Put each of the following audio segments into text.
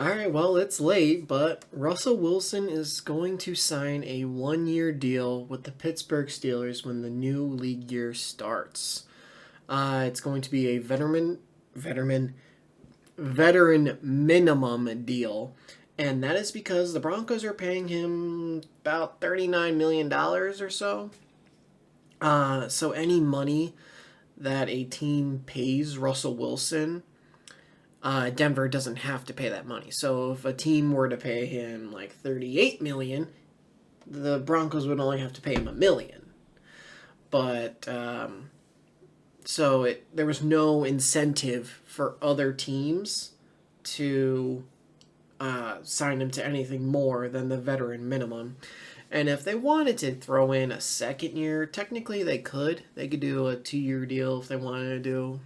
All right, well, it's late, but Russell Wilson is going to sign a 1-year deal with the Pittsburgh Steelers when the new league year starts. It's going to be a veteran, veteran minimum deal, and that is because the Broncos are paying him about $39 million or so. So any money that a team pays Russell Wilson, Denver doesn't have to pay that money. So if a team were to pay him like 38 million, the Broncos would only have to pay him $1 million. But there was no incentive for other teams to sign him to anything more than the veteran minimum. And if they wanted to throw in a second year, technically they could. They could do a 2-year deal if they wanted to do,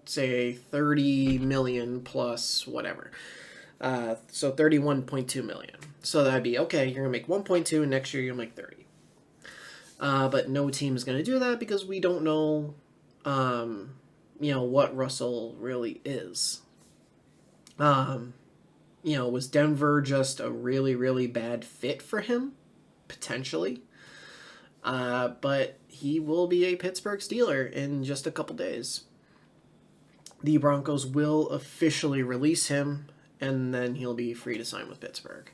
say 30 million plus whatever. So 31.2 million. So that'd be okay. You're gonna make 1.2, and next year you'll make 30. But no team is gonna do that because we don't know, what Russell really is. Was Denver just a really, really bad fit for him? Potentially. But he will be a Pittsburgh Steeler in just a couple days. The Broncos will officially release him, and then he'll be free to sign with Pittsburgh.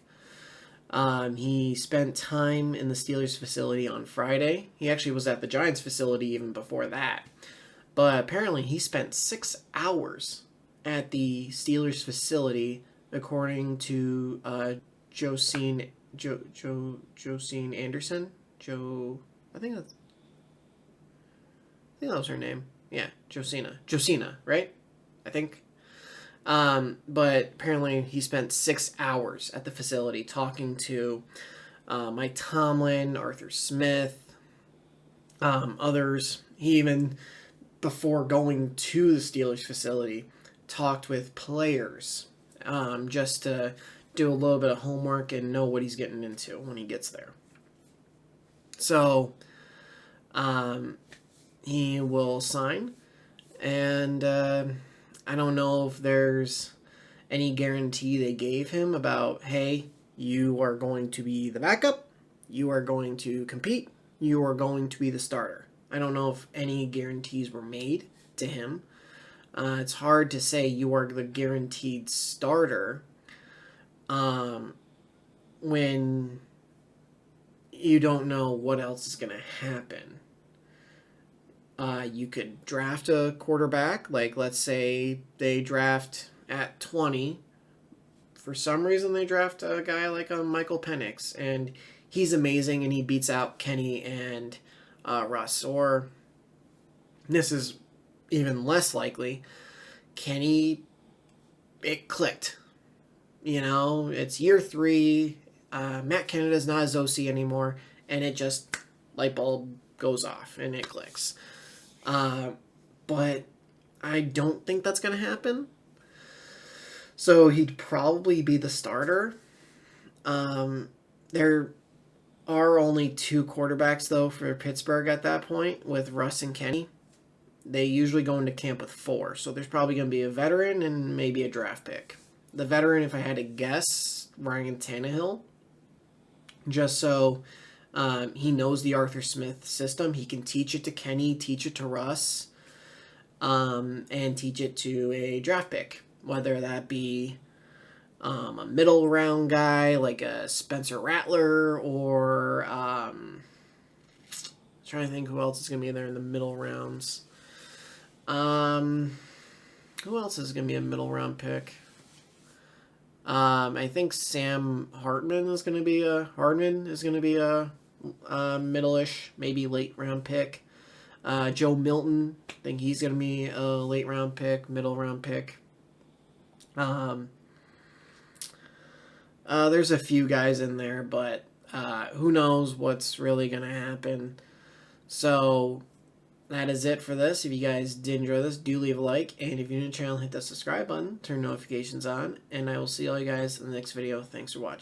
He spent time in the Steelers facility on Friday. He actually was at the Giants facility even before that. But apparently he spent 6 hours at the Steelers facility, according to Josine Anderson. I think that was her name. Yeah, Josina, right? I think. But apparently he spent 6 hours at the facility talking to Mike Tomlin, Arthur Smith, others. He even, before going to the Steelers facility, talked with players just to do a little bit of homework and know what he's getting into when he gets there. So he will sign, and I don't know if there's any guarantee they gave him about, hey, you are going to be the backup, you are going to compete, you are going to be the starter. I don't know if any guarantees were made to him. It's hard to say you are the guaranteed starter when you don't know what else is going to happen. You could draft a quarterback, like let's say they draft at 20. For some reason, they draft a guy like Michael Penix, and he's amazing, and he beats out Kenny and Russ. Or this is even less likely. Kenny, it clicked. It's year 3. Matt Canada's not his OC anymore, and it just light bulb goes off and it clicks. But I don't think that's going to happen. So he'd probably be the starter. There are only 2 quarterbacks, though, for Pittsburgh at that point, with Russ and Kenny. They usually go into camp with 4, so there's probably going to be a veteran and maybe a draft pick. The veteran, if I had to guess, Ryan Tannehill, just so he knows the Arthur Smith system. He can teach it to Kenny, teach it to Russ, and teach it to a draft pick, whether that be a middle round guy like a Spencer Rattler, or trying to think who else is going to be there in the middle rounds. Who else is going to be a middle round pick? I think Sam Hartman is going to be a middle-ish, maybe late round pick. Joe Milton, I think he's going to be a late round pick, middle round pick. There's a few guys in there, but who knows what's really going to happen. So that is it for this. If you guys did enjoy this, do leave a like. And if you're new to the channel, hit that subscribe button, turn notifications on. And I will see all you guys in the next video. Thanks for watching.